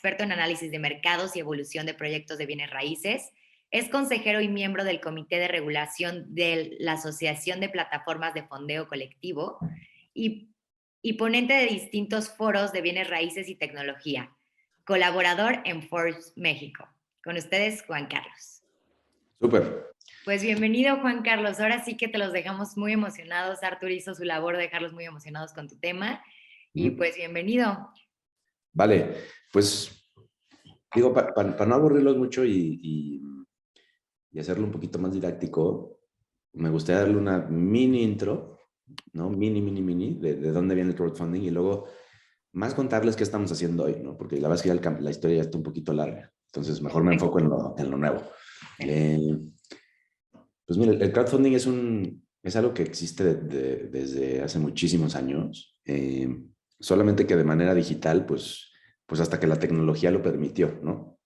experto en análisis de mercados y evolución de proyectos de bienes raíces. Es consejero y miembro del Comité de Regulación de la Asociación de Plataformas de Fondeo Colectivo y, y ponente de distintos foros de bienes raíces y tecnología. Colaborador en Forbes México. Con ustedes, Juan Carlos. Súper. Pues bienvenido, Juan Carlos. Ahora sí que te los dejamos muy emocionados. Artur hizo su labor de dejarlos muy emocionados con tu tema. Y pues bienvenido. Vale, pues digo, para no aburrirlos mucho y hacerlo un poquito más didáctico, me gustaría darle una mini intro, ¿no? Mini, de dónde viene el crowdfunding y luego más contarles qué estamos haciendo hoy, ¿no? Porque la verdad es que ya la historia ya está un poquito larga. Entonces, mejor me enfoco en lo nuevo. Pues mira, el crowdfunding es algo que existe desde hace muchísimos años, solamente que de manera digital, pues hasta que la tecnología lo permitió, ¿no?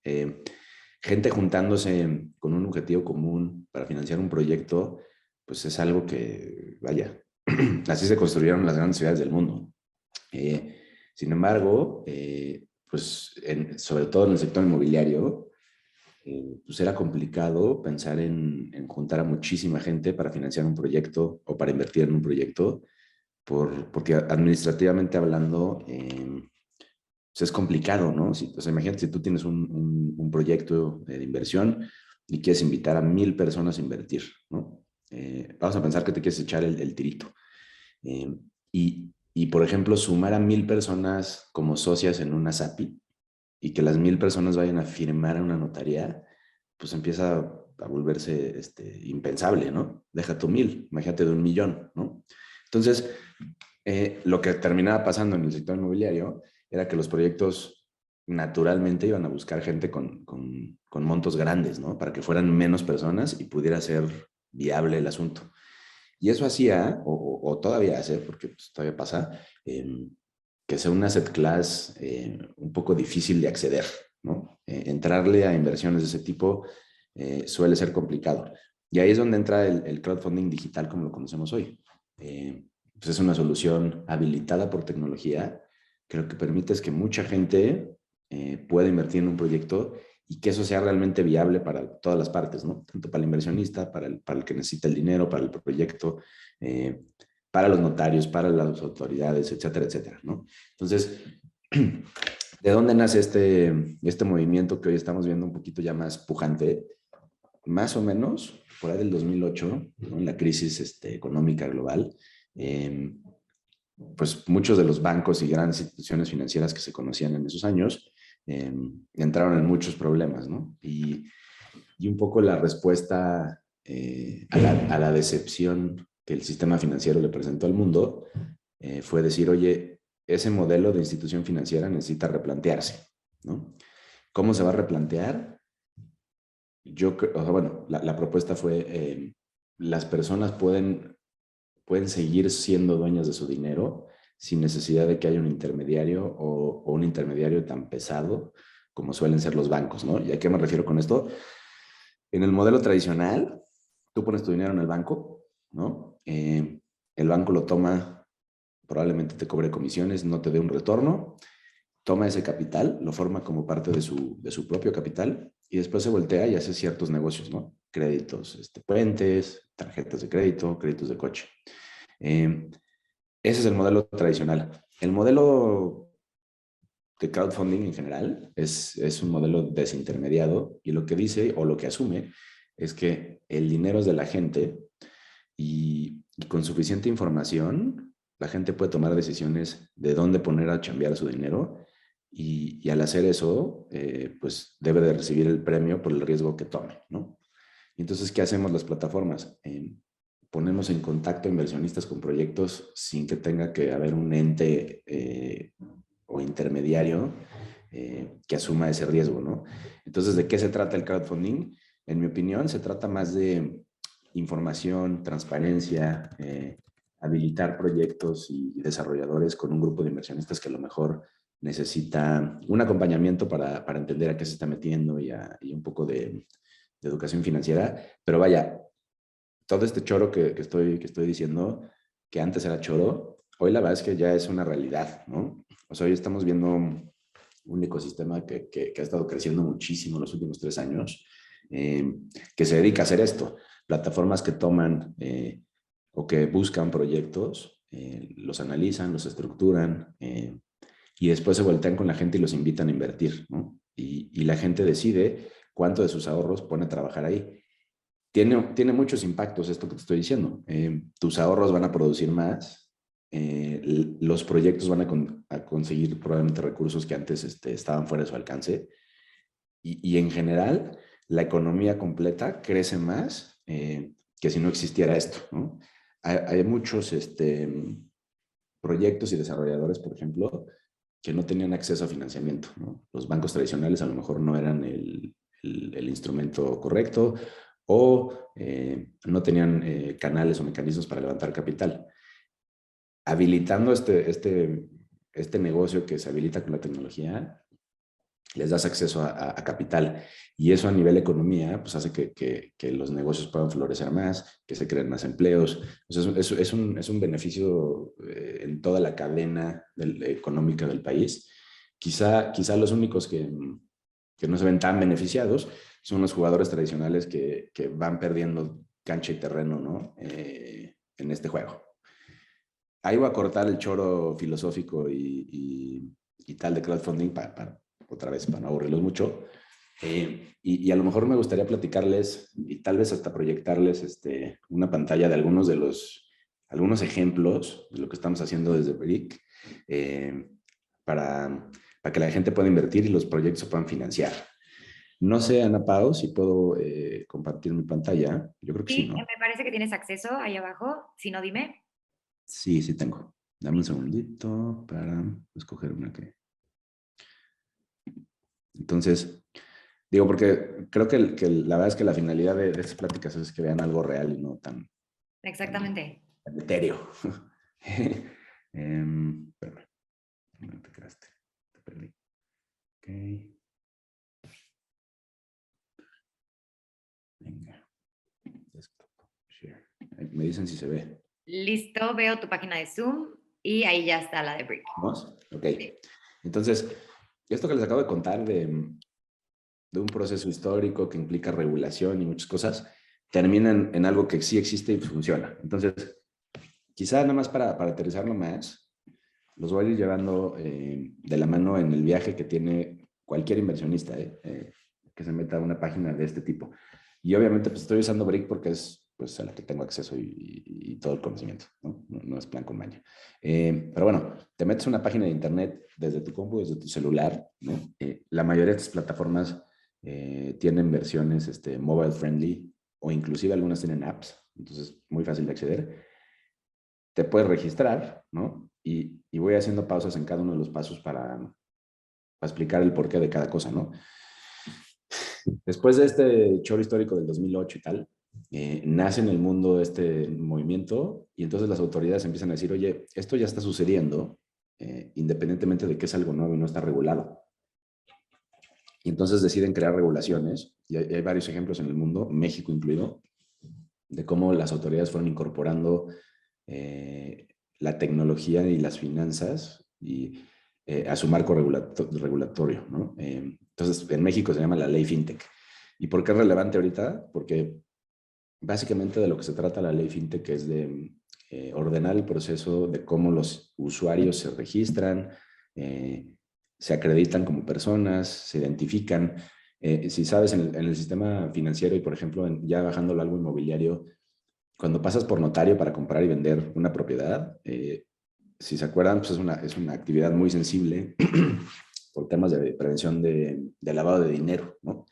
Gente juntándose con un objetivo común para financiar un proyecto, pues es algo que, vaya, así se construyeron las grandes ciudades del mundo. Sin embargo, pues sobre todo en el sector inmobiliario, pues era complicado pensar en juntar a muchísima gente para financiar un proyecto o para invertir en un proyecto, porque administrativamente hablando, pues es complicado, ¿no? O sea, imagínate si tú tienes un proyecto de inversión y quieres invitar a 1,000 personas a invertir, ¿no? Vamos a pensar que te quieres echar el tirito. Y, por ejemplo, sumar a 1,000 personas como socias en una SAPI y que las 1,000 personas vayan a firmar una notaría, pues empieza a volverse impensable, ¿no? Deja tu 1,000, imagínate de 1,000,000, ¿no? Entonces, lo que terminaba pasando en el sector inmobiliario era que los proyectos naturalmente iban a buscar gente con montos grandes, ¿no? Para que fueran menos personas y pudiera ser viable el asunto. Y eso hacía, o todavía hace, porque pues, todavía pasa, que sea un asset class un poco difícil de acceder, ¿no? Entrarle a inversiones de ese tipo suele ser complicado. Y ahí es donde entra el crowdfunding digital como lo conocemos hoy. Pues es una solución habilitada por tecnología que lo que permite es que mucha gente pueda invertir en un proyecto y que eso sea realmente viable para todas las partes, ¿no? Tanto para el inversionista, para el que necesita el dinero, para el proyecto, para los notarios, para las autoridades, etcétera, etcétera, ¿no? Entonces, ¿de dónde nace este movimiento que hoy estamos viendo un poquito ya más pujante? Más o menos, por ahí del 2008, ¿no? En la crisis económica global, pues muchos de los bancos y grandes instituciones financieras que se conocían en esos años entraron en muchos problemas, ¿no? Y un poco la respuesta a la decepción que el sistema financiero le presentó al mundo fue decir, oye, ese modelo de institución financiera necesita replantearse, ¿no? ¿Cómo se va a replantear? O sea, bueno, la propuesta fue, las personas pueden seguir siendo dueñas de su dinero sin necesidad de que haya un intermediario o un intermediario tan pesado como suelen ser los bancos, ¿no? ¿Y a qué me refiero con esto? En el modelo tradicional, tú pones tu dinero en el banco, ¿no? El banco lo toma, probablemente te cobre comisiones, no te dé un retorno, toma ese capital, lo forma como parte de su propio capital y después se voltea y hace ciertos negocios, ¿no? Créditos, puentes, tarjetas de crédito, créditos de coche. Ese es el modelo tradicional. El modelo de crowdfunding en general es un modelo desintermediado y lo que dice o lo que asume es que el dinero es de la gente y con suficiente información la gente puede tomar decisiones de dónde poner a chambear su dinero y al hacer eso pues debe de recibir el premio por el riesgo que tome, ¿no? Entonces, ¿qué hacemos las plataformas? Ponemos en contacto a inversionistas con proyectos sin que tenga que haber un ente o intermediario que asuma ese riesgo, ¿no? Entonces, ¿de qué se trata el crowdfunding? En mi opinión, se trata más de información, transparencia, habilitar proyectos y desarrolladores con un grupo de inversionistas que a lo mejor necesita un acompañamiento para entender a qué se está metiendo y un poco de educación financiera. Pero vaya, todo este choro que estoy diciendo, que antes era choro, hoy la verdad es que ya es una realidad, ¿no? O sea, hoy estamos viendo un ecosistema que ha estado creciendo muchísimo en los últimos 3 años, que se dedica a hacer esto. Plataformas que toman o que buscan proyectos, los analizan, los estructuran y después se voltean con la gente y los invitan a invertir, ¿no? Y la gente decide cuánto de sus ahorros pone a trabajar ahí. Tiene muchos impactos esto que te estoy diciendo. Tus ahorros van a producir más, los proyectos van a conseguir probablemente recursos que antes estaban fuera de su alcance y en general la economía completa crece más que si no existiera esto, ¿no? Hay muchos proyectos y desarrolladores, por ejemplo, que no tenían acceso a financiamiento, ¿no? Los bancos tradicionales a lo mejor no eran el instrumento correcto o no tenían canales o mecanismos para levantar capital. Habilitando este negocio que se habilita con la tecnología, les das acceso a capital y eso a nivel economía pues hace que los negocios puedan florecer más, que se creen más empleos. O sea, es un beneficio en toda la cadena económica del país. Quizá los únicos que no se ven tan beneficiados son los jugadores tradicionales que van perdiendo cancha y terreno, ¿no? En este juego. Ahí voy a cortar el choro filosófico y tal de crowdfunding otra vez, para no aburrirlos mucho. Y a lo mejor me gustaría platicarles y tal vez hasta proyectarles una pantalla de algunos ejemplos de lo que estamos haciendo desde Brick para que la gente pueda invertir y los proyectos se puedan financiar. No sé, Ana Pao, si puedo compartir mi pantalla. Yo creo que sí, Sí, ¿no? me parece que tienes acceso ahí abajo. Si no, dime. Sí, sí tengo. Dame un segundito para escoger una que... Entonces, digo, porque creo que la verdad es que la finalidad de estas pláticas es que vean algo real y no tan Exactamente. etéreo. Espérame, no te quedaste, te perdí. Ok. Venga. Desktop, share. Me dicen si se ve. Listo, veo tu página de Zoom y ahí ya está la de Brick. ¿Vamos? Ok. Sí. Entonces, esto que les acabo de contar de un proceso histórico que implica regulación y muchas cosas, terminan en algo que sí existe y funciona. Entonces, quizá nada más para aterrizarlo más, los voy a ir llevando de la mano en el viaje que tiene cualquier inversionista que se meta a una página de este tipo. Y obviamente pues estoy usando Brick porque es pues a la que tengo acceso y todo el conocimiento, ¿no? No es plan con maña. Pero bueno, te metes a una página de internet desde tu compu, desde tu celular, ¿no? La mayoría de estas plataformas tienen versiones mobile friendly o inclusive algunas tienen apps, entonces muy fácil de acceder. Te puedes registrar, ¿no? Y voy haciendo pausas en cada uno de los pasos para explicar el porqué de cada cosa, ¿no? Después de este choro histórico del 2008 y tal, nace en el mundo este movimiento y entonces las autoridades empiezan a decir, oye, esto ya está sucediendo independientemente de que es algo nuevo y no está regulado. Y entonces deciden crear regulaciones, y hay varios ejemplos en el mundo, México incluido, de cómo las autoridades fueron incorporando la tecnología y las finanzas a su marco regulatorio, ¿no? Entonces, en México se llama la ley FinTech. ¿Y por qué es relevante ahorita? Porque básicamente de lo que se trata la ley FinTech es de ordenar el proceso de cómo los usuarios se registran, se acreditan como personas, se identifican. Si sabes, en el sistema financiero y, por ejemplo, ya bajándolo a algo inmobiliario, cuando pasas por notario para comprar y vender una propiedad, si se acuerdan, pues es una actividad muy sensible por temas de prevención de lavado de dinero, ¿no?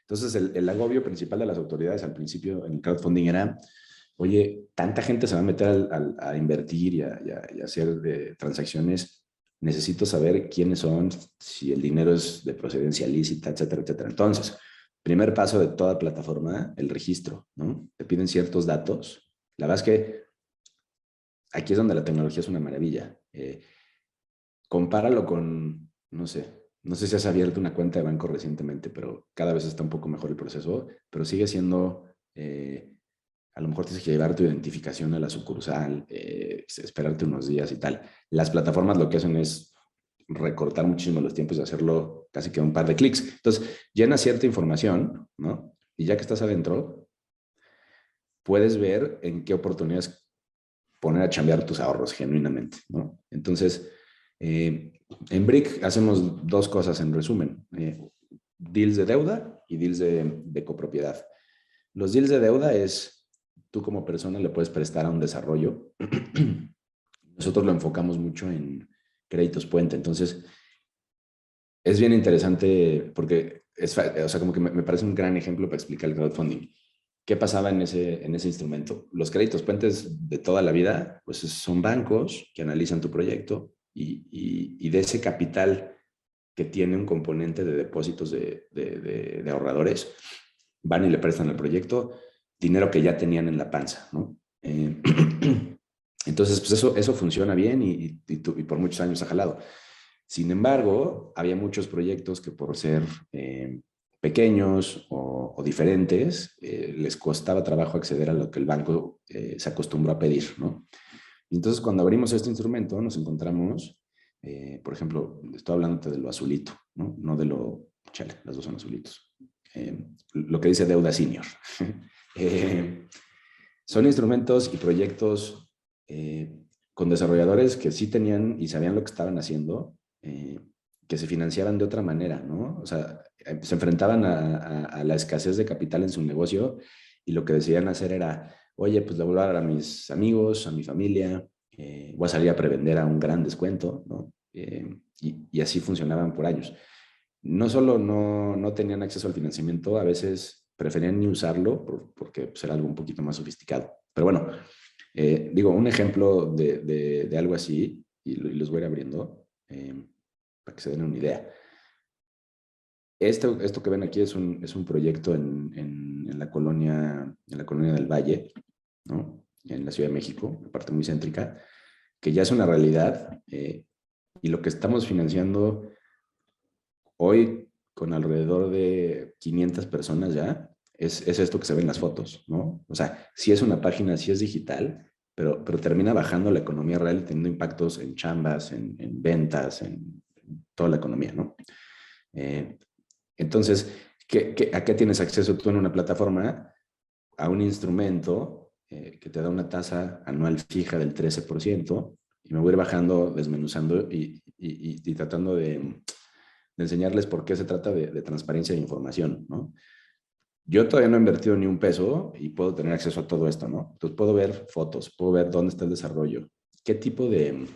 Entonces, el agobio principal de las autoridades al principio en el crowdfunding era, oye, tanta gente se va a meter a invertir y a hacer transacciones, necesito saber quiénes son, si el dinero es de procedencia lícita, etcétera, etcétera. Entonces, primer paso de toda plataforma, el registro, ¿no? Te piden ciertos datos. La verdad es que aquí es donde la tecnología es una maravilla. Compáralo con, no sé si has abierto una cuenta de banco recientemente, pero cada vez está un poco mejor el proceso, pero sigue siendo, a lo mejor tienes que llevar tu identificación a la sucursal, esperarte unos días y tal. Las plataformas lo que hacen es recortar muchísimo los tiempos y hacerlo casi que un par de clics. Entonces, llenas cierta información, ¿no? Y ya que estás adentro, puedes ver en qué oportunidades poner a chambear tus ahorros genuinamente, ¿no? Entonces, en Brick hacemos dos cosas en resumen. Deals de deuda y deals de copropiedad. Los deals de deuda es, tú como persona le puedes prestar a un desarrollo. Nosotros lo enfocamos mucho en créditos puente. Entonces, es bien interesante porque o sea, como que me parece un gran ejemplo para explicar el crowdfunding. ¿Qué pasaba en ese instrumento? Los créditos puentes de toda la vida, pues son bancos que analizan tu proyecto y de ese capital que tiene un componente de depósitos de ahorradores, van y le prestan al proyecto dinero que ya tenían en la panza, ¿no? Entonces, pues eso funciona bien y por muchos años ha jalado. Sin embargo, había muchos proyectos que por ser pequeños o diferentes, les costaba trabajo acceder a lo que el banco se acostumbró a pedir, ¿no? Y entonces, cuando abrimos este instrumento, nos encontramos, por ejemplo, estoy hablando de lo azulito, ¿no? No de lo, chale, las dos son azulitos. Lo que dice deuda senior. eh, Son instrumentos y proyectos con desarrolladores que sí tenían y sabían lo que estaban haciendo, que se financiaban de otra manera, ¿no? O sea, se enfrentaban a la escasez de capital en su negocio y lo que decidían hacer era, oye, pues le voy a dar a mis amigos, a mi familia, voy a salir a prevender a un gran descuento, ¿no? Y así funcionaban por años. No solo no tenían acceso al financiamiento, a veces preferían ni usarlo porque pues, era algo un poquito más sofisticado. Pero bueno, digo, un ejemplo de algo así, y los voy a ir abriendo para que se den una idea. Esto que ven aquí es un proyecto en la colonia del Valle, ¿no? En la Ciudad de México, una parte muy céntrica, que ya es una realidad y lo que estamos financiando hoy con alrededor de 500 personas ya, es esto que se ve en las fotos, ¿no? O sea, sí es una página, sí es digital, pero termina bajando la economía real y teniendo impactos en chambas, en ventas, en toda la economía, ¿no? Eh, entonces, ¿a qué tienes acceso tú en una plataforma? A un instrumento que te da una tasa anual fija del 13% y me voy a ir bajando, desmenuzando y tratando de enseñarles por qué se trata de transparencia de información, ¿no? Yo todavía no he invertido ni un peso y puedo tener acceso a todo esto, ¿no? Entonces puedo ver fotos, puedo ver dónde está el desarrollo, qué tipo de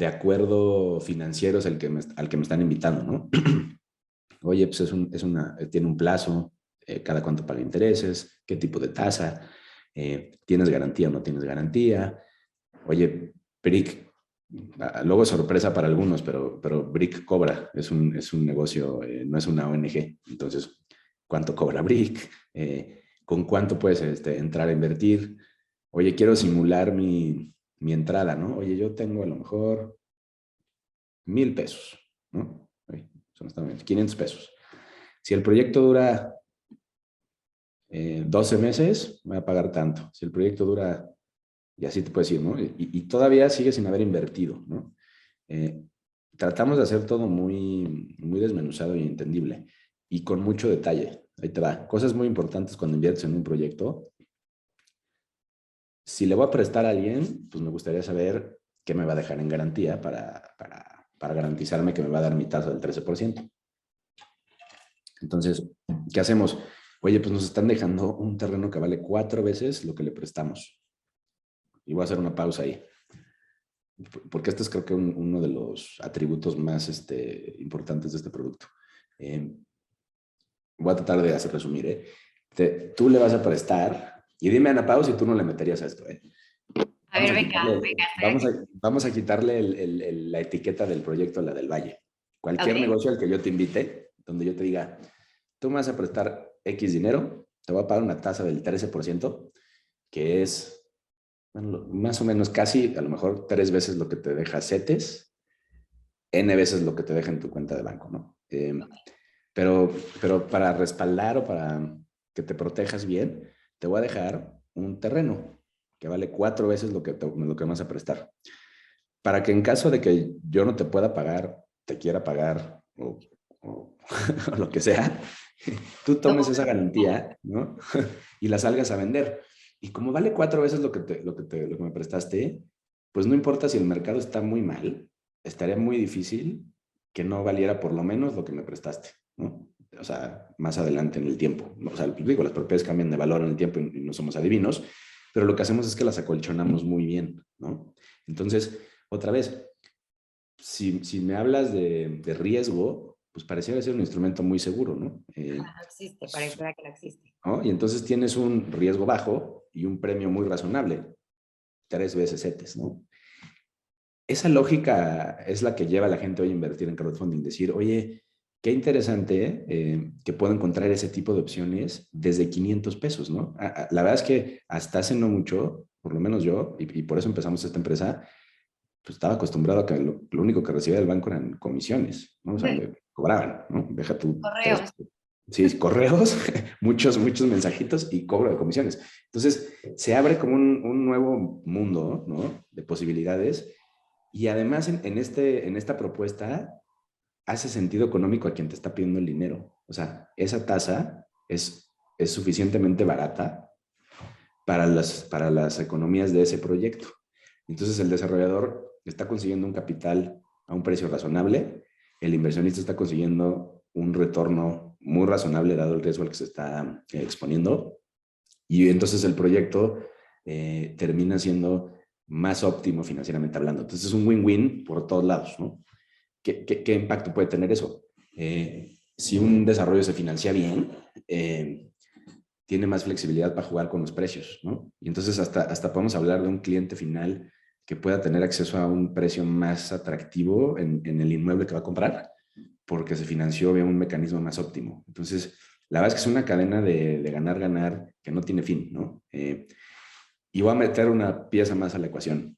acuerdo financiero es al que me están invitando, ¿no? Oye, pues tiene un plazo, cada cuánto paga intereses, qué tipo de tasa, tienes garantía o no tienes garantía. Oye, Brick, luego es sorpresa para algunos, pero Brick cobra, es un negocio, no es una ONG. Entonces, ¿cuánto cobra Brick? ¿Con cuánto puedes entrar a invertir? Oye, quiero simular mi entrada, ¿no? Oye, yo tengo a lo mejor 1,000 pesos, ¿no? Oye, son 500 pesos. Si el proyecto dura 12 meses, voy a pagar tanto. Si el proyecto dura, y así te puedes ir, ¿no? Y todavía sigue sin haber invertido, ¿no? Eh, Tratamos de hacer todo muy, muy desmenuzado y entendible y con mucho detalle. Ahí te va. Cosas muy importantes cuando inviertes en un proyecto. Si le voy a prestar a alguien, pues me gustaría saber qué me va a dejar en garantía para garantizarme que me va a dar mi tasa del 13%. Entonces, ¿qué hacemos? Oye, pues nos están dejando un terreno que vale 4 veces lo que le prestamos. Y voy a hacer una pausa ahí. Porque este es creo que uno de los atributos más importantes de este producto. Voy a tratar de hacer resumir. Tú le vas a prestar, y dime Ana Pau si tú no le meterías a esto. A ver, venga, venga, estoy aquí. Vamos a quitarle la etiqueta del proyecto a la del Valle. Cualquier Ok. negocio al que yo te invite, donde yo te diga, tú me vas a prestar X dinero, te voy a pagar una tasa del 13%, que es bueno, más o menos casi, a lo mejor 3 veces lo que te deja CETES, N veces lo que te deja en tu cuenta de banco, ¿no? Pero para respaldar o para que te protejas bien, te voy a dejar un terreno que vale 4 veces lo que me vas a prestar. Para que en caso de que yo no te pueda pagar te quiera pagar o o lo que sea, tú tomes esa garantía, ¿no? Y la salgas a vender. Y como vale 4 veces lo que me prestaste, pues no importa si el mercado está muy mal, estaría muy difícil que no valiera por lo menos lo que me prestaste, ¿no? O sea, más adelante en el tiempo, ¿no? O sea, digo, las propiedades cambian de valor en el tiempo y no somos adivinos, pero lo que hacemos es que las acolchonamos muy bien, ¿no? Entonces, otra vez, si me hablas de riesgo, pues pareciera ser un instrumento muy seguro, ¿no? No existe, pareciera que no existe. ¿No? Y entonces tienes un riesgo bajo y un premio muy razonable, 3 veces CETES, ¿no? Esa lógica es la que lleva a la gente hoy a invertir en crowdfunding, decir, oye, qué interesante que puedo encontrar ese tipo de opciones desde 500 pesos, ¿no? La verdad es que hasta hace no mucho, por lo menos yo, y por eso empezamos esta empresa, pues estaba acostumbrado a que lo único que recibía del banco eran comisiones, ¿no? O sea, me cobraban, ¿no? Deja tu Correos. sí, correos, muchos mensajitos y cobro de comisiones. Entonces, se abre como un nuevo mundo, ¿no? De posibilidades. Y además, en esta propuesta, hace sentido económico a quien te está pidiendo el dinero. O sea, esa tasa es suficientemente barata para las economías de ese proyecto. Entonces, el desarrollador está consiguiendo un capital a un precio razonable, el inversionista está consiguiendo un retorno muy razonable dado el riesgo al que se está exponiendo, y entonces el proyecto termina siendo más óptimo financieramente hablando. Entonces es un win-win por todos lados, ¿no? ¿Qué impacto puede tener eso? Si un desarrollo se financia bien, tiene más flexibilidad para jugar con los precios, ¿no? Y entonces hasta podemos hablar de un cliente final que pueda tener acceso a un precio más atractivo en el inmueble que va a comprar, porque se financió vía un mecanismo más óptimo. Entonces, la verdad es que es una cadena de ganar-ganar que no tiene fin, ¿no? Y voy a meter una pieza más a la ecuación.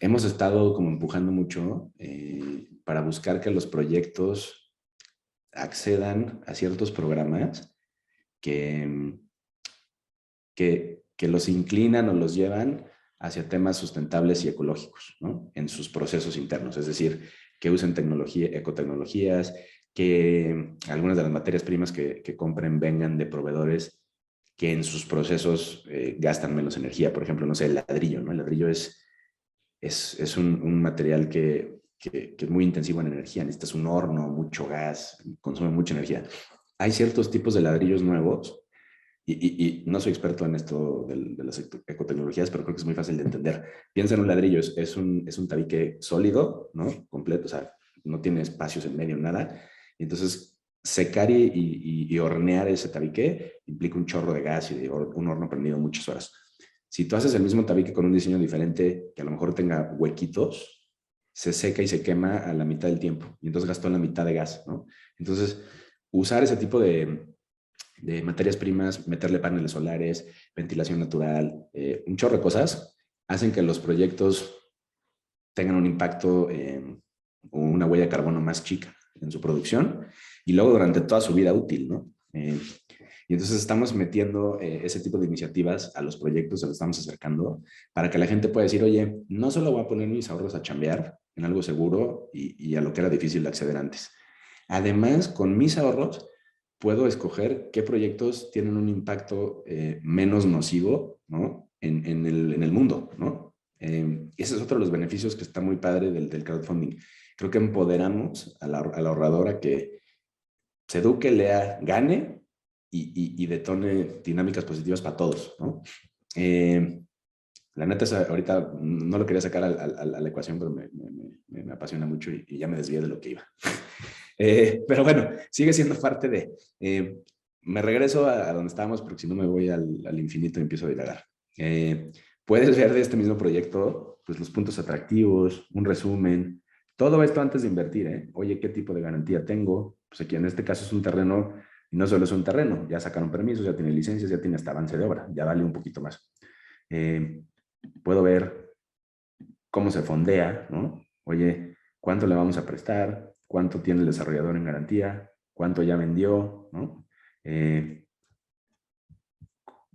Hemos estado como empujando mucho para buscar que los proyectos accedan a ciertos programas que, que los inclinan o los llevan hacia temas sustentables y ecológicos, ¿no? En sus procesos internos, es decir, que usen tecnología, ecotecnologías, que algunas de las materias primas que compren vengan de proveedores que en sus procesos gastan menos energía. Por ejemplo, no sé, el ladrillo, ¿no? El ladrillo es un material que es muy intensivo en energía. Necesitas un horno, mucho gas, consume mucha energía. Hay ciertos tipos de ladrillos nuevos y no soy experto en esto de las ecotecnologías, pero creo que es muy fácil de entender. Piensa en un ladrillo, es un tabique sólido, ¿no? Completo, o sea, no tiene espacios en medio, nada. Y entonces, secar y hornear ese tabique implica un chorro de gas y de un horno prendido muchas horas. Si tú haces el mismo tabique con un diseño diferente, que a lo mejor tenga huequitos, se seca y se quema a la mitad del tiempo. Y entonces gastó la mitad de gas, ¿no? Entonces, usar ese tipo de materias primas, meterle paneles solares, ventilación natural, un chorro de cosas, hacen que los proyectos tengan un impacto o una huella de carbono más chica en su producción y luego durante toda su vida útil, ¿no? Y entonces estamos metiendo ese tipo de iniciativas a los proyectos, se los estamos acercando para que la gente pueda decir, oye, no solo voy a poner mis ahorros a chambear en algo seguro y a lo que era difícil de acceder antes. Además, con mis ahorros puedo escoger qué proyectos tienen un impacto menos nocivo, ¿no? En el mundo, ¿no? Ese es otro de los beneficios que está muy padre del crowdfunding. Creo que empoderamos al ahorrador a que se eduque, lea, gane y detone dinámicas positivas para todos, ¿no? La neta es, ahorita no lo quería sacar a la ecuación, pero me apasiona mucho y ya me desvié de lo que iba. Pero bueno, sigue siendo parte de... me regreso a donde estábamos porque si no me voy al infinito y empiezo a divagar. Puedes ver de este mismo proyecto pues, los puntos atractivos, un resumen, todo esto antes de invertir. Oye, ¿qué tipo de garantía tengo? Pues aquí en este caso es un terreno y no solo es un terreno, ya sacaron permisos, ya tiene licencias, ya tiene hasta avance de obra, ya vale un poquito más. Puedo ver cómo se fondea, ¿no? Oye, ¿cuánto le vamos a prestar? ¿Cuánto tiene el desarrollador en garantía? ¿Cuánto ya vendió? ¿No?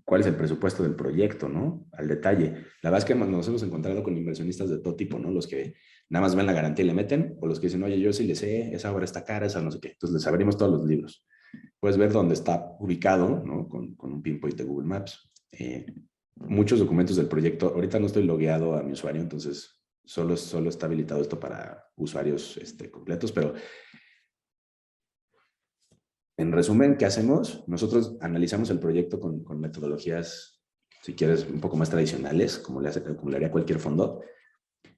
cuál es el presupuesto del proyecto, ¿no? Al detalle. La verdad es que nos hemos encontrado con inversionistas de todo tipo, ¿no? Los que nada más ven la garantía y le meten, o los que dicen, oye, yo sí le sé, esa obra está cara, esa no sé qué. Entonces les abrimos todos los libros. Puedes ver dónde está ubicado, ¿no? Con un pinpoint de Google Maps. Muchos documentos del proyecto. Ahorita no estoy logueado a mi usuario, entonces solo está habilitado esto para usuarios completos, pero en resumen, ¿qué hacemos? Nosotros analizamos el proyecto con metodologías, si quieres, un poco más tradicionales, como le haría cualquier fondo,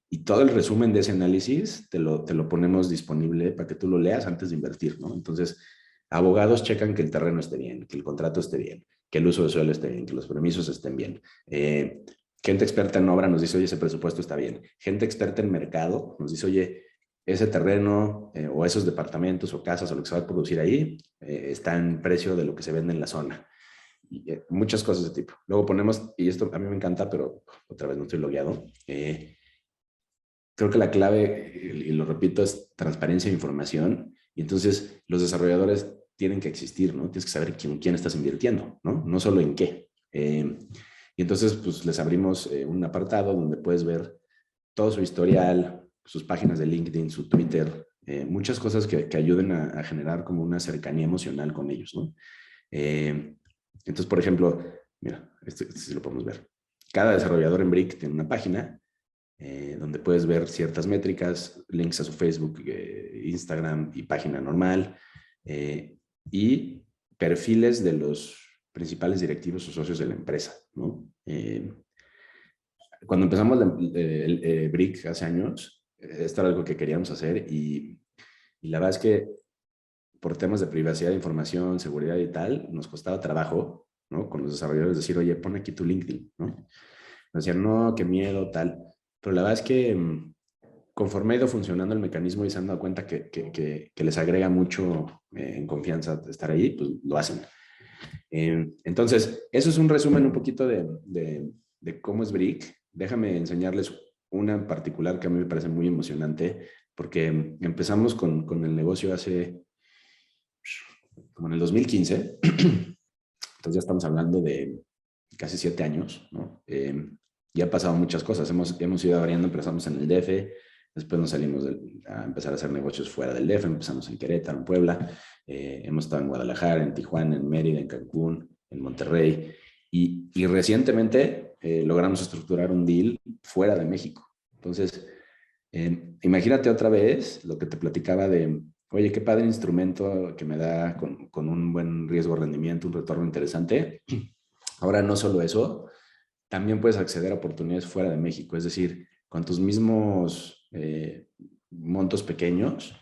y todo el resumen de ese análisis te lo ponemos disponible para que tú lo leas antes de invertir, ¿no? Entonces, abogados checan que el terreno esté bien, que el contrato esté bien, que el uso de suelo esté bien, que los permisos estén bien. Gente experta en obra nos dice, oye, ese presupuesto está bien. Gente experta en mercado nos dice, oye, ese terreno o esos departamentos o casas o lo que se va a producir ahí está en precio de lo que se vende en la zona. Y, muchas cosas de tipo. Luego ponemos, y esto a mí me encanta, pero otra vez no estoy logueado, creo que la clave, y lo repito, es transparencia de información. Y entonces los desarrolladores tienen que existir, ¿no? Tienes que saber quién estás invirtiendo, ¿no? No solo en qué. Y entonces, pues les abrimos un apartado donde puedes ver todo su historial, sus páginas de LinkedIn, su Twitter, muchas cosas que ayuden a generar como una cercanía emocional con ellos, ¿no? Entonces, por ejemplo, mira, este sí lo podemos ver. Cada desarrollador en Brick tiene una página donde puedes ver ciertas métricas, links a su Facebook, Instagram y página normal, y perfiles de los principales directivos o socios de la empresa, ¿no? Cuando empezamos el Brick hace años, esto era algo que queríamos hacer y la verdad es que por temas de privacidad de información, seguridad y tal, nos costaba trabajo, ¿no? Con los desarrolladores decir, oye, pon aquí tu LinkedIn, ¿no? Nos decían, no, qué miedo, tal. Pero la verdad es que conforme ha ido funcionando el mecanismo y se han dado cuenta que les agrega mucho en confianza estar ahí, pues lo hacen. Entonces, eso es un resumen un poquito de cómo es Brick. Déjame enseñarles una en particular que a mí me parece muy emocionante, porque empezamos con el negocio hace, como en el 2015, entonces ya estamos hablando de casi 7 años, ¿no? Y ha pasado muchas cosas, hemos ido variando, empezamos en el DF, después nos salimos a empezar a hacer negocios fuera del DF, empezamos en Querétaro, en Puebla, hemos estado en Guadalajara, en Tijuana, en Mérida, en Cancún, en Monterrey, y recientemente logramos estructurar un deal fuera de México. Entonces, imagínate otra vez lo que te platicaba de, oye, qué padre instrumento que me da con un buen riesgo de rendimiento, un retorno interesante. Ahora no solo eso, también puedes acceder a oportunidades fuera de México, es decir, con tus mismos montos pequeños,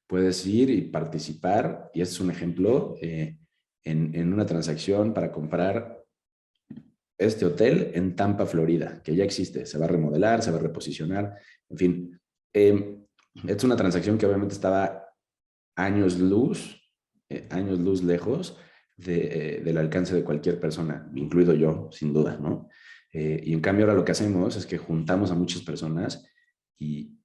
puedes ir y participar, y este es un ejemplo, en una transacción para comprar este hotel en Tampa, Florida, que ya existe, se va a remodelar, se va a reposicionar, en fin. Es una transacción que obviamente estaba años luz lejos del alcance de cualquier persona, incluido yo, sin duda, ¿no? Y en cambio ahora lo que hacemos es que juntamos a muchas personas y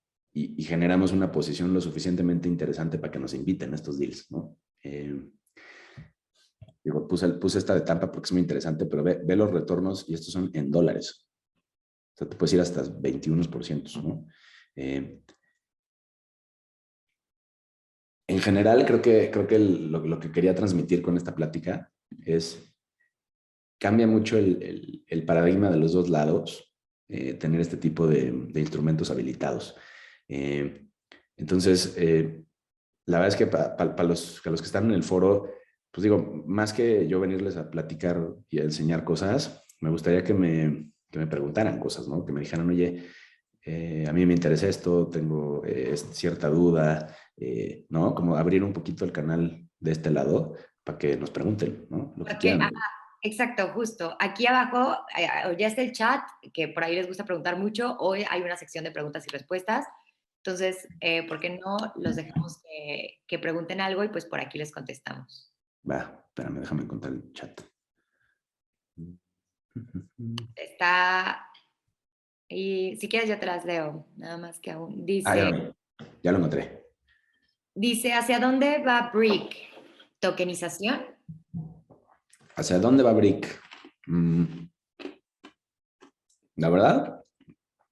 generamos una posición lo suficientemente interesante para que nos inviten a estos deals, ¿no? Digo, puse esta de Tampa porque es muy interesante, pero ve los retornos y estos son en dólares. O sea, te puedes ir hasta 21%, ¿no? En general, creo que lo que quería transmitir con esta plática es, cambia mucho el paradigma de los dos lados, tener este tipo de instrumentos habilitados. Eh, entonces, la verdad es que para los que están en el foro, pues digo, más que yo venirles a platicar y a enseñar cosas, me gustaría que me preguntaran cosas, ¿no? Que me dijeran, oye, a mí me interesa esto, tengo cierta duda, ¿no? Como abrir un poquito el canal de este lado para que nos pregunten, ¿no? Lo que Porque, quieran. exacto, justo. Aquí abajo ya está el chat, que por ahí les gusta preguntar mucho. Hoy hay una sección de preguntas y respuestas. Entonces, ¿por qué no los dejamos que pregunten algo y pues por aquí les contestamos? Va, espérame, déjame encontrar el chat. Está, y si quieres yo te las leo, nada más que aún. Ah, Dice, ya lo encontré. ¿hacia dónde va Brick? ¿Tokenización? ¿Hacia dónde va Brick? Mm, La verdad,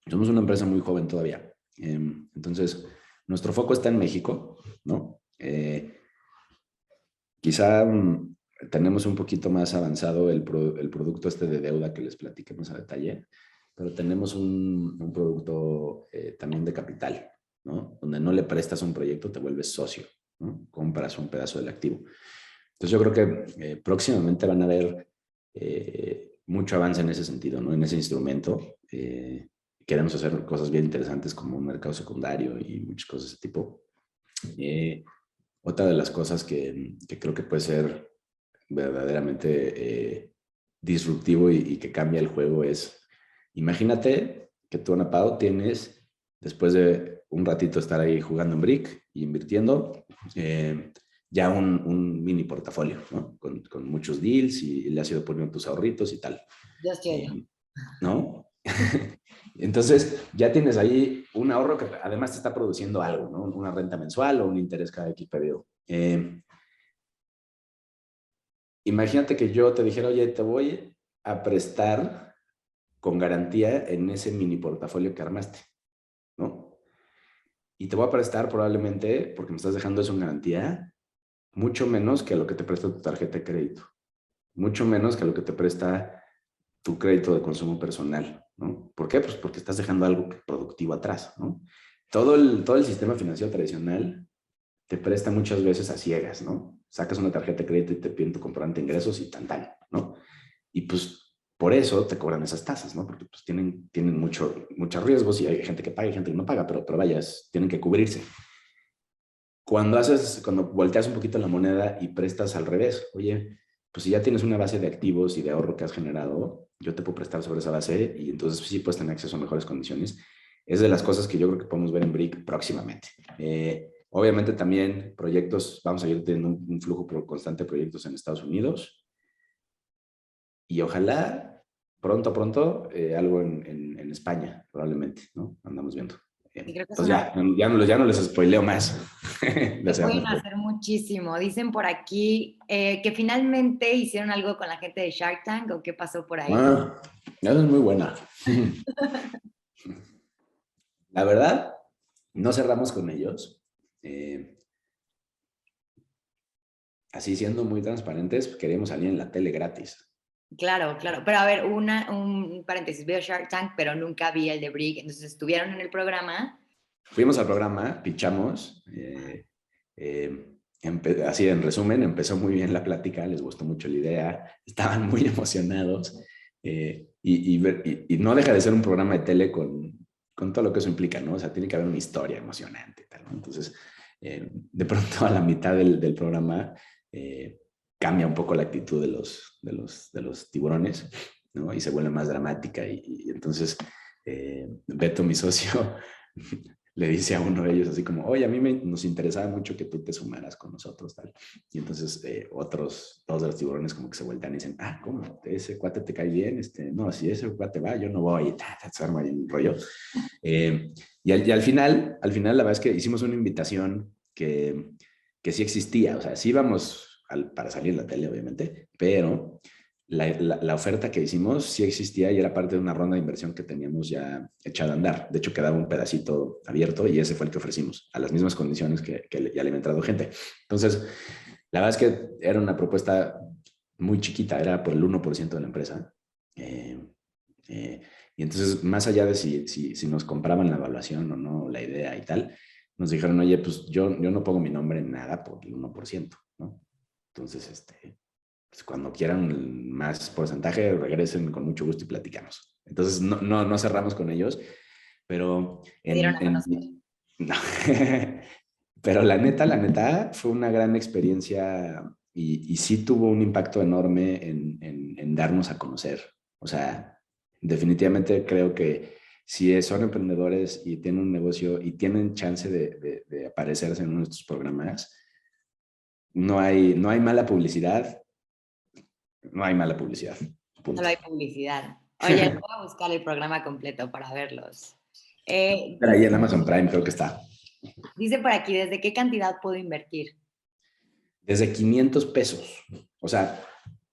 somos una empresa muy joven todavía. Entonces, nuestro foco está en México, ¿no? Quizá tenemos un poquito más avanzado el producto este de deuda que les platiquemos a detalle, pero tenemos un producto también de capital, ¿no? Donde no le prestas un proyecto, te vuelves socio, ¿no? Compras un pedazo del activo. Entonces yo creo que próximamente van a haber mucho avance en ese sentido, ¿no? En ese instrumento. Queremos hacer cosas bien interesantes como un mercado secundario y muchas cosas de ese tipo. Otra de las cosas que creo que puede ser verdaderamente disruptivo y que cambia el juego es, imagínate que tú, Ana Pao, tienes, después de un ratito estar ahí jugando en Brick y invirtiendo, ya un mini portafolio, ¿no? Con muchos deals y le has ido poniendo tus ahorritos y tal. Yo estoy. ¿No? Entonces, ya tienes ahí un ahorro que además te está produciendo algo, ¿no? Una renta mensual o un interés cada X periodo. Imagínate que yo te dijera, oye, te voy a prestar con garantía en ese mini portafolio que armaste, ¿no? Y te voy a prestar probablemente, porque me estás dejando eso en garantía, mucho menos que lo que te presta tu tarjeta de crédito, mucho menos que lo que te presta tu crédito de consumo personal, ¿no? ¿Por qué? Pues porque estás dejando algo productivo atrás, ¿no? Todo el sistema financiero tradicional te presta muchas veces a ciegas, ¿no? Sacas una tarjeta de crédito y te piden tu comprobante de ingresos y tan, ¿no? Y pues por eso te cobran esas tasas, ¿no? Porque pues tienen muchos riesgos y hay gente que paga y gente que no paga, pero vaya, tienen que cubrirse. Cuando volteas un poquito la moneda y prestas al revés, oye, pues si ya tienes una base de activos y de ahorro que has generado, yo te puedo prestar sobre esa base y entonces sí puedes tener acceso a mejores condiciones. Es de las cosas que yo creo que podemos ver en Brick próximamente. Obviamente también proyectos, vamos a ir teniendo un flujo constante de proyectos en Estados Unidos y ojalá pronto algo en España, probablemente, ¿no? Andamos viendo. Y creo que es Pues una... ya no les spoileo más. Se pueden hacer muchísimo. Dicen por aquí que finalmente hicieron algo con la gente de Shark Tank o qué pasó por ahí. Esa es muy buena. La verdad, no cerramos con ellos. Así siendo muy transparentes, queríamos salir en la tele gratis. Claro, claro. Pero a ver, un paréntesis, veo Shark Tank, pero nunca vi el de Brig. Entonces estuvieron en el programa. Fuimos al programa, pichamos. Así en resumen, empezó muy bien la plática, les gustó mucho la idea, estaban muy emocionados. Y no deja de ser un programa de tele con todo lo que eso implica, ¿no? O sea, tiene que haber una historia emocionante, tal, ¿no? Entonces, de pronto a la mitad del programa cambia un poco la actitud de los tiburones, ¿no? Y se vuelve más dramática y entonces Beto, mi socio, le dice a uno de ellos así como, oye, a mí nos interesaba mucho que tú te sumaras con nosotros, tal. Y entonces otros dos de los tiburones como que se vueltan y dicen, ah, ¿cómo? ¿Ese cuate te cae bien? No, si ese cuate va, yo no voy, y se arma ahí un rollo. Y al final, la verdad es que hicimos una invitación que sí existía, o sea, sí íbamos para salir en la tele, obviamente, pero la oferta que hicimos sí existía y era parte de una ronda de inversión que teníamos ya echada a andar. De hecho, quedaba un pedacito abierto y ese fue el que ofrecimos, a las mismas condiciones que ya le había entrado gente. Entonces, la verdad es que era una propuesta muy chiquita, era por el 1% de la empresa. Eh, y entonces, más allá de si nos compraban la evaluación o no, la idea y tal, nos dijeron, oye, pues yo no pongo mi nombre en nada por el 1%, ¿no? Entonces, pues cuando quieran más porcentaje, regresen con mucho gusto y platicamos. Entonces, no cerramos con ellos, pero Se dieron a conocer. no. Pero la neta, fue una gran experiencia y sí tuvo un impacto enorme en darnos a conocer. O sea, definitivamente creo que si son emprendedores y tienen un negocio y tienen chance de aparecerse en uno de estos programas, no hay mala publicidad, no hay mala publicidad. Solo Punto. hay publicidad. Oye, voy a buscar el programa completo para verlos. Pero ahí en Amazon Prime creo que está. Dice por aquí, ¿desde qué cantidad puedo invertir? Desde 500 pesos. O sea,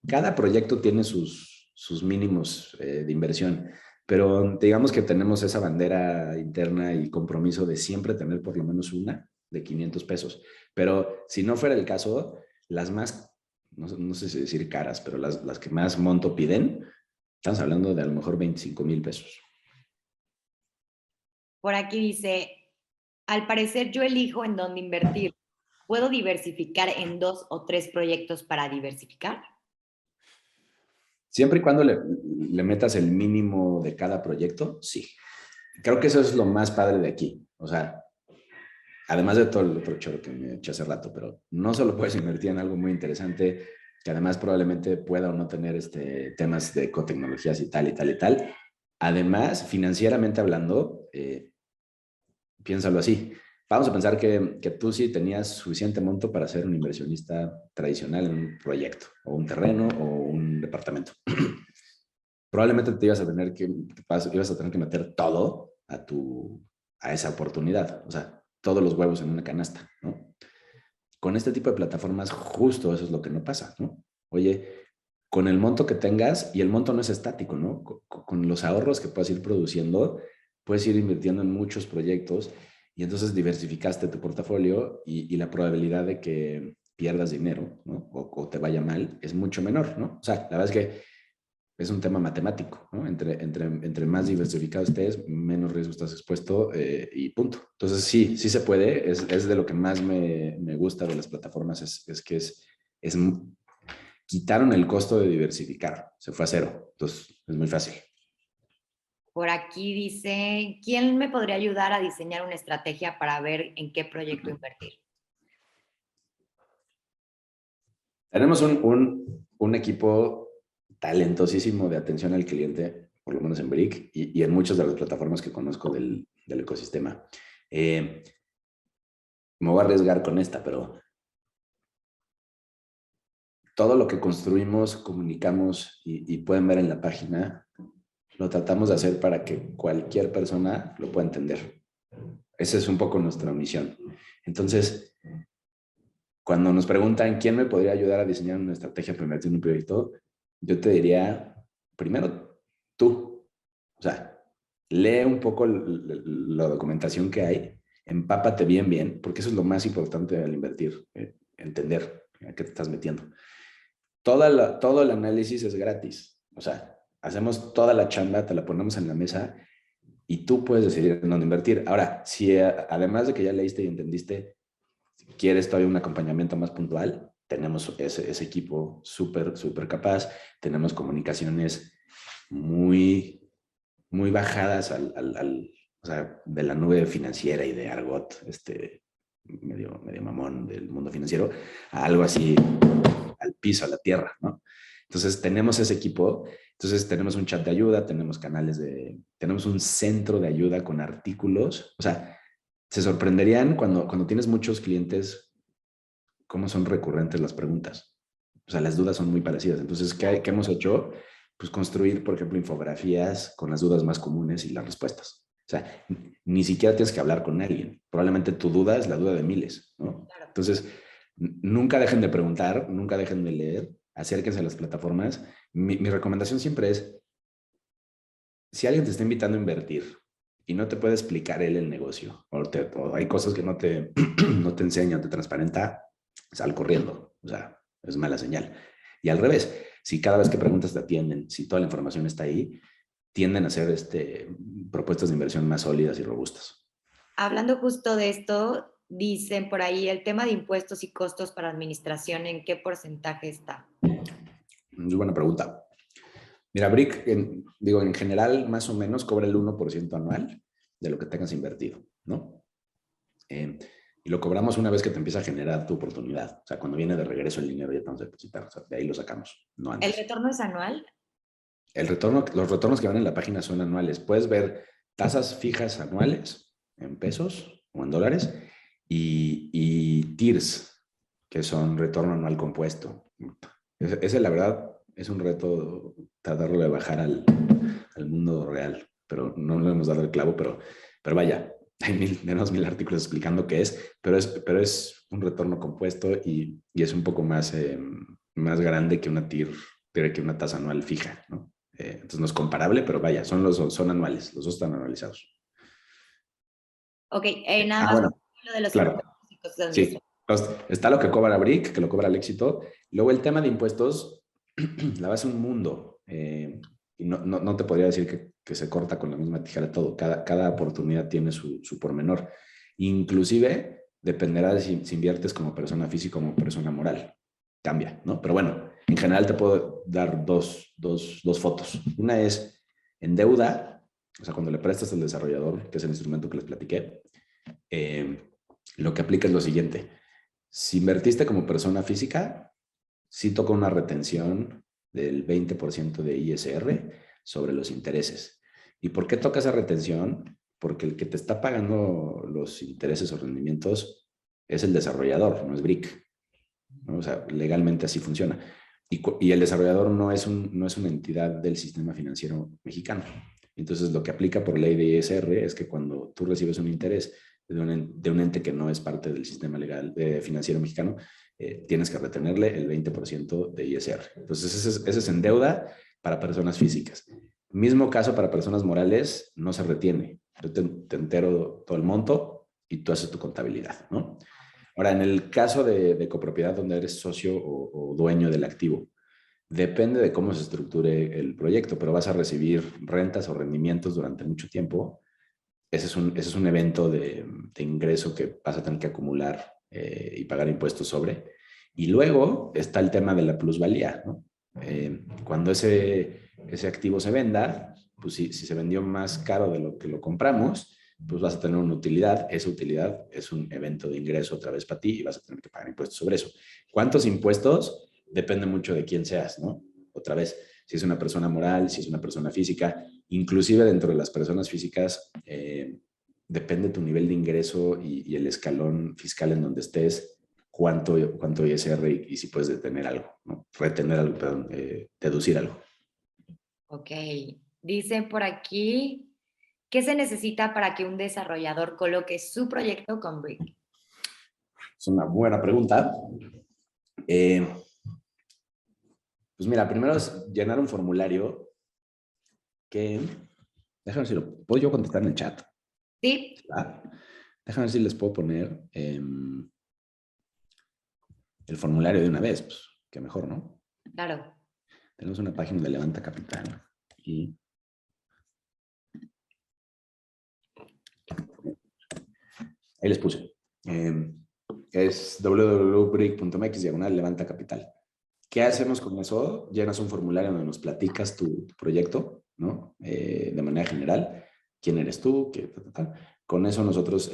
cada proyecto tiene sus mínimos de inversión. Pero digamos que tenemos esa bandera interna y compromiso de siempre tener por lo menos una de 500 pesos. Pero si no fuera el caso, las más, no sé si decir caras, pero las que más monto piden, estamos hablando de a lo mejor 25,000 pesos. Por aquí dice, al parecer yo elijo en dónde invertir. ¿Puedo diversificar en 2 o 3 proyectos para diversificar? Siempre y cuando le metas el mínimo de cada proyecto, sí. Creo que eso es lo más padre de aquí. O sea, además de todo el otro choro que me eché hace rato, pero no solo puedes invertir en algo muy interesante, que además probablemente pueda o no tener temas de ecotecnologías y tal y tal y tal. Además, financieramente hablando, piénsalo así. Vamos a pensar que tú sí tenías suficiente monto para ser un inversionista tradicional en un proyecto, o un terreno, o un departamento. Probablemente te ibas a tener que meter todo a esa oportunidad. O sea, todos los huevos en una canasta, ¿no? Con este tipo de plataformas, justo eso es lo que no pasa, ¿no? Oye, con el monto que tengas, y el monto no es estático, ¿no? Con los ahorros que puedas ir produciendo, puedes ir invirtiendo en muchos proyectos y entonces diversificaste tu portafolio y la probabilidad de que pierdas dinero, ¿no? O te vaya mal es mucho menor, ¿no? O sea, la verdad es que es un tema matemático, ¿no? Entre más diversificado estés, menos riesgo estás expuesto y punto. Entonces, sí, sí se puede. Es de lo que más me gusta de las plataformas, es que quitaron el costo de diversificar, se fue a cero. Entonces, es muy fácil. Por aquí dice, ¿quién me podría ayudar a diseñar una estrategia para ver en qué proyecto invertir? Tenemos un equipo talentosísimo de atención al cliente, por lo menos en Brick y en muchas de las plataformas que conozco del ecosistema. Me voy a arriesgar con esta, pero todo lo que construimos, comunicamos y pueden ver en la página, lo tratamos de hacer para que cualquier persona lo pueda entender. Esa es un poco nuestra misión. Entonces, cuando nos preguntan quién me podría ayudar a diseñar una estrategia para invertir en un proyecto, yo te diría, primero, tú. O sea, lee un poco la documentación que hay, empápate bien, porque eso es lo más importante al invertir, entender a qué te estás metiendo. Todo el análisis es gratis. O sea, hacemos toda la chamba, te la ponemos en la mesa y tú puedes decidir en dónde invertir. Ahora, si además de que ya leíste y entendiste, quieres todavía un acompañamiento más puntual, tenemos ese equipo súper capaz, tenemos comunicaciones muy, muy bajadas o sea, de la nube financiera y de argot, medio mamón del mundo financiero, a algo así al piso, a la tierra, ¿no? Entonces tenemos ese equipo, entonces tenemos un chat de ayuda, tenemos un centro de ayuda con artículos, o sea, se sorprenderían cuando tienes muchos clientes, cómo son recurrentes las preguntas. O sea, las dudas son muy parecidas. Entonces, ¿qué hemos hecho? Pues construir, por ejemplo, infografías con las dudas más comunes y las respuestas. O sea, ni siquiera tienes que hablar con alguien. Probablemente tu duda es la duda de miles, ¿no? Claro. Entonces, nunca dejen de preguntar, nunca dejen de leer, acérquense a las plataformas. Mi recomendación siempre es, si alguien te está invitando a invertir y no te puede explicar él el negocio, o hay cosas que no te, no te enseñan, te transparenta, sal corriendo. O sea, es mala señal. Y al revés, si cada vez que preguntas te atienden, si toda la información está ahí, tienden a ser propuestas de inversión más sólidas y robustas. Hablando justo de esto, dicen por ahí el tema de impuestos y costos para administración, ¿en qué porcentaje está? Muy buena pregunta. Mira, Brick, en general, más o menos cobra el 1% anual de lo que tengas invertido, ¿no? Y lo cobramos una vez que te empieza a generar tu oportunidad. O sea, cuando viene de regreso el dinero ya te vamos a depositar. O sea, de ahí lo sacamos, no ¿El antes. retorno es anual? Los retornos que van en la página son anuales. Puedes ver tasas fijas anuales en pesos o en dólares y TIRS, que son retorno anual compuesto. Ese, la verdad, es un reto tratarlo de bajar al mundo real, pero no le hemos dado el clavo, pero vaya, tenemos 1000 artículos explicando qué es, pero es un retorno compuesto y es un poco más grande que una TIR pero hay que una tasa anual fija, ¿no? Entonces no es comparable, pero vaya, son anuales, los dos están anualizados. Ok, nada Ah, más bueno, lo de los claro, impuestos y cosas así. sí. Entonces, está lo que cobra Brick, que lo cobra el éxito. Luego el tema de impuestos, la base es un mundo. Y no te podría decir que se corta con la misma tijera todo. Cada oportunidad tiene su pormenor. Inclusive dependerá de si inviertes como persona física o como persona moral. Cambia, ¿no? Pero bueno, en general te puedo dar dos fotos. Una es en deuda, o sea, cuando le prestas al desarrollador, que es el instrumento que les platiqué, lo que aplica es lo siguiente. Si invertiste como persona física, sí toca una retención del 20% de ISR sobre los intereses. ¿Y por qué toca esa retención? Porque el que te está pagando los intereses o rendimientos es el desarrollador, no es Brick, ¿no? O sea, legalmente así funciona. Y el desarrollador no es una entidad del sistema financiero mexicano. Entonces, lo que aplica por ley de ISR es que cuando tú recibes un interés de un ente que no es parte del sistema legal financiero mexicano, tienes que retenerle el 20% de ISR. Entonces, ese es en deuda para personas físicas. Mismo caso para personas morales, no se retiene. Yo te entero todo el monto y tú haces tu contabilidad, ¿no? Ahora, en el caso de copropiedad, donde eres socio o dueño del activo, depende de cómo se estructure el proyecto, pero vas a recibir rentas o rendimientos durante mucho tiempo. Ese es un evento de ingreso que vas a tener que acumular y pagar impuestos sobre. Y luego está el tema de la plusvalía, ¿no? Cuando ese activo se venda, pues si se vendió más caro de lo que lo compramos, pues vas a tener una utilidad. Esa utilidad es un evento de ingreso otra vez para ti y vas a tener que pagar impuestos sobre eso. ¿Cuántos impuestos? Depende mucho de quién seas, ¿no? Otra vez, si es una persona moral, si es una persona física, inclusive dentro de las personas físicas, depende tu nivel de ingreso y el escalón fiscal en donde estés, cuánto ISR y si puedes detener algo, ¿no? Retener algo, perdón, deducir algo. Ok. Dice por aquí, ¿qué se necesita para que un desarrollador coloque su proyecto con Brick? Es una buena pregunta. Pues mira, primero es llenar un formulario que, déjame ver si lo puedo yo contestar en el chat. Sí, ¿Va? Déjame ver si les puedo poner el formulario de una vez, pues que mejor, ¿no? claro. Tenemos una página de Levanta Capital y ahí les puse. Es www.brick.mx /levanta capital. ¿Qué hacemos con eso? Llenas un formulario donde nos platicas tu proyecto, ¿no? De manera general. ¿Quién eres tú? Con eso nosotros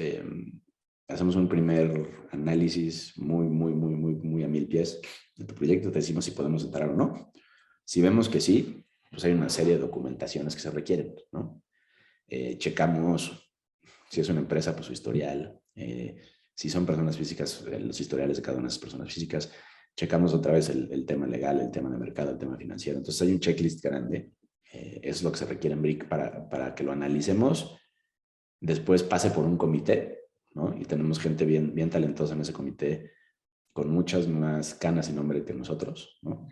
hacemos un primer análisis muy a 1000 pies de tu proyecto. Te decimos si podemos entrar o no. Si vemos que sí, pues hay una serie de documentaciones que se requieren, ¿no? Checamos si es una empresa, pues su historial. Si son personas físicas, los historiales de cada una de esas personas físicas. Checamos otra vez el tema legal, el tema de mercado, el tema financiero. Entonces hay un checklist grande. Es lo que se requiere en BRIC para que lo analicemos. Después pase por un comité, ¿no? Y tenemos gente bien talentosa en ese comité, con muchas más canas y nombre que nosotros, ¿no?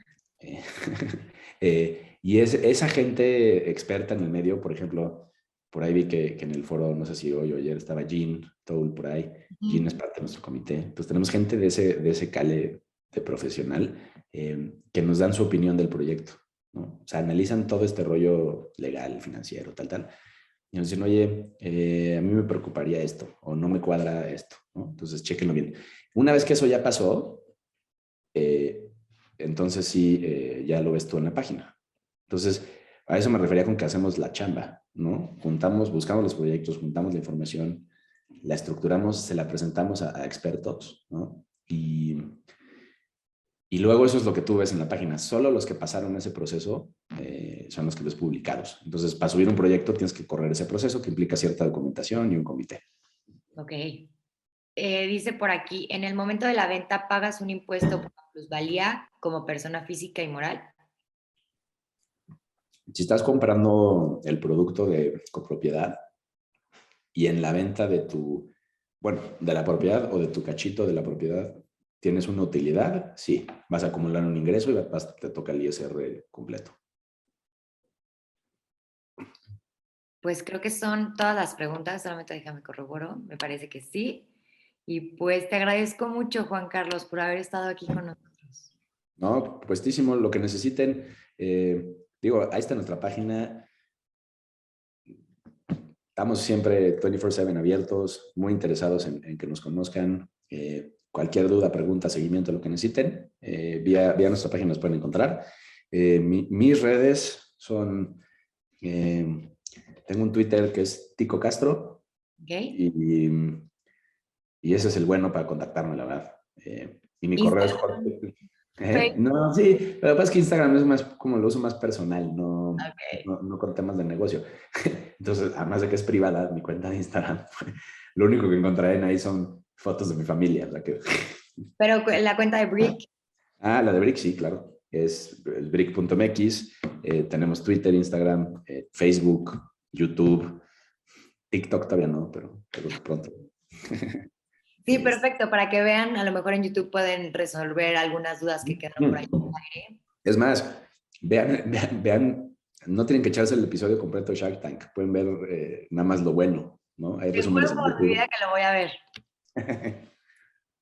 Y esa gente experta en el medio, por ejemplo, por ahí vi que en el foro, no sé si hoy o ayer, estaba Jean Toul por ahí. Jean es parte de nuestro comité. Entonces tenemos gente de ese cale de profesional que nos dan su opinión del proyecto, ¿no? O sea, analizan todo este rollo legal, financiero, tal. Y nos dicen, oye, a mí me preocuparía esto, o no me cuadra esto, ¿no? Entonces, chéquenlo bien. Una vez que eso ya pasó, entonces sí, ya lo ves tú en la página. Entonces, a eso me refería con que hacemos la chamba, ¿no? Buscamos los proyectos, juntamos la información, la estructuramos, se la presentamos a expertos, ¿no? Y luego eso es lo que tú ves en la página. Solo los que pasaron ese proceso son los que ves publicados. Entonces, para subir un proyecto tienes que correr ese proceso que implica cierta documentación y un comité. Ok. Dice por aquí, en el momento de la venta pagas un impuesto por la plusvalía como persona física y moral. Si estás comprando el producto de copropiedad y en la venta de la propiedad o de tu cachito de la propiedad, ¿Tienes una utilidad? Sí. ¿Vas a acumular un ingreso y te toca el ISR completo? Pues creo que son todas las preguntas, solamente déjame corroboro, me parece que sí. Y pues te agradezco mucho, Juan Carlos, por haber estado aquí con nosotros. No, puestísimo, lo que necesiten. Digo, ahí está nuestra página. Estamos siempre 24/7 abiertos, muy interesados en que nos conozcan. Cualquier duda, pregunta, seguimiento, lo que necesiten, vía nuestra página nos pueden encontrar. Mis redes son, tengo un Twitter que es Tico Castro, ¿Ok? y ese es el bueno para contactarme, la verdad. Y mi correo es Instagram, Facebook. No, sí, pero pasa que Instagram es más como lo uso más personal, no, Ok. no con temas de negocio. Entonces, además de que es privada mi cuenta de Instagram, lo único que encontrarán ahí son fotos de mi familia. Pero la cuenta de Brick, La de Brick, sí, claro. Es el brick.mx. Tenemos Twitter, Instagram, Facebook, YouTube, TikTok todavía no, pero pronto. sí, perfecto, para que vean, a lo mejor en YouTube pueden resolver algunas dudas que quedaron por ahí en el aire. Es más, vean, no tienen que echarse el episodio completo de Shark Tank, pueden ver nada más lo bueno, ¿no? Hay Te juro resúmenes en por mi vida YouTube. que lo voy a ver.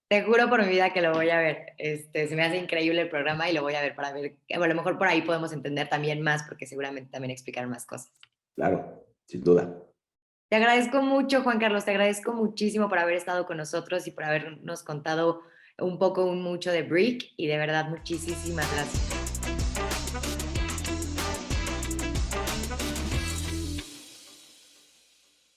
Te juro por mi vida que lo voy a ver. Se me hace increíble el programa y lo voy a ver para ver. A lo mejor por ahí podemos entender también más, porque seguramente también explicar más cosas. Claro, sin duda. Te agradezco mucho, Juan Carlos. Te agradezco muchísimo por haber estado con nosotros y por habernos contado un poco, mucho de Brick. Y de verdad, muchísimas gracias.